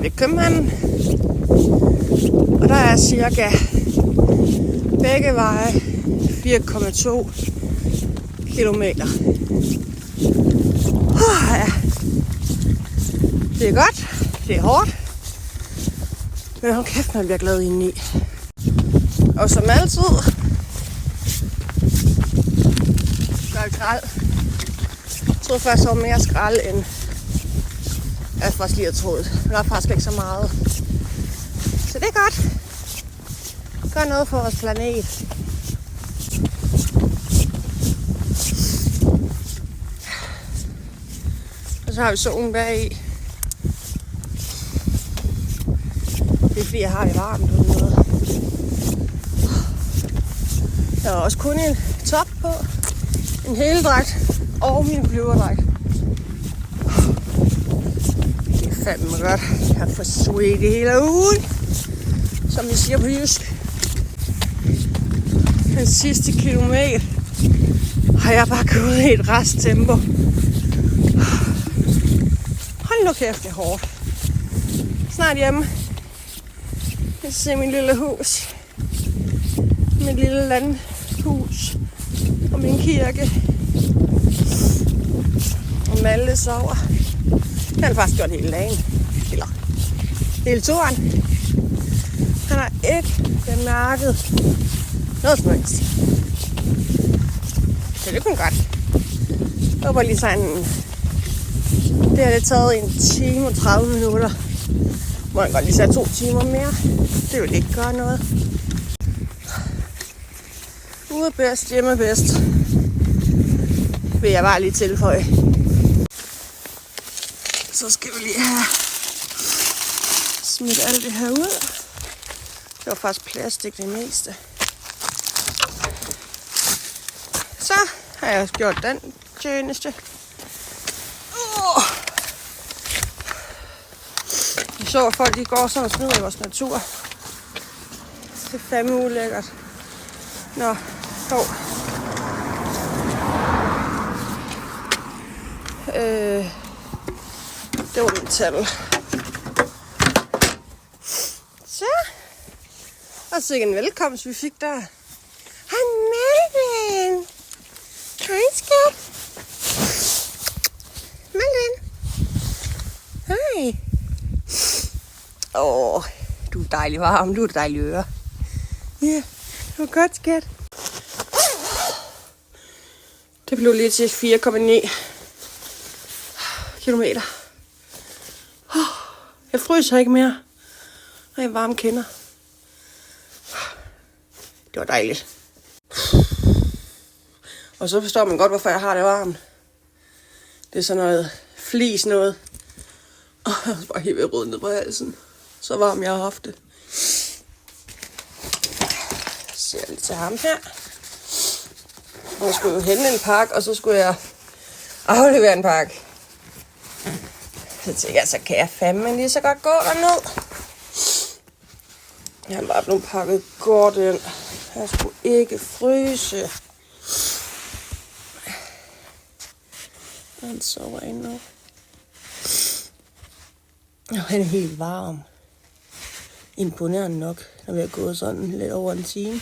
ved købmanden. Og der er cirka begge veje 4,2 kilometer. Ja. Det er godt. Det er hårdt. Men hold kæft, man bliver glad indeni. Og som altid, gør det skrald. Jeg troede først, det var mere skrald, end jeg faktisk lige havde troet. Men der er faktisk ikke så meget. Så det er godt. Gør noget for vores planet. Og så har vi solen bagi. Det er fordi, jeg har det varmt ude. Jeg har også kun en top på, en heldragt og min flyverdragt. Det er fandme godt. Jeg får sweet hele ugen, som vi siger på jysk. Den sidste kilometer har jeg bare gået i et rask tempo. Hold nu kæft, det er hårdt. Snart hjemme. Jeg ser min lille hus. Mit lille landhus. Og min kirke. Og Malle sover. Han har faktisk gjort hele dagen. Eller hele turen. Han har ikke bemærket noget som helst. Så det kunne godt. Jeg håber lige sådan. Det har det taget 1 time og 30 minutter. Må jeg godt lige sætte 2 timer mere. Det vil ikke gøre noget. Ude bedst, hjemme bedst. Vil jeg bare lige tilføje. Så skal vi lige have smidt alt det her ud. Det var faktisk plastik det meste. Så har jeg også gjort den tjeneste. Vi så, at folk de går sådan og smider i vores natur. Det er fandme ulækkert. Nå, jo. Det var min tal. Så. Og så en velkomst, vi fik der. Hej, Melvin. Hej, skat. Melvin. Hej. Du er dejlig varm. Du er dejlig øre. Ja, det var godt, skat. Det blev lige til 4,9 kilometer. Jeg fryser ikke mere, når jeg varme kender. Det var dejligt. Og så forstår man godt, hvorfor jeg har det varmt. Det er sådan noget flis noget. Og jeg var helt ved rød ned på halsen. Så varm jeg har haft det. Så jeg lidt til ham her. Og jeg skulle jo hente en pakke, og så skulle jeg aflevere en pakke. Så tænkte jeg, så kan jeg fandme lige så godt gå derned. Jeg har bare blevet pakket godt ind. Jeg skulle ikke fryse. Han sover endnu. Og han er helt varm. Imponerende nok, når vi har gået sådan lidt over en time.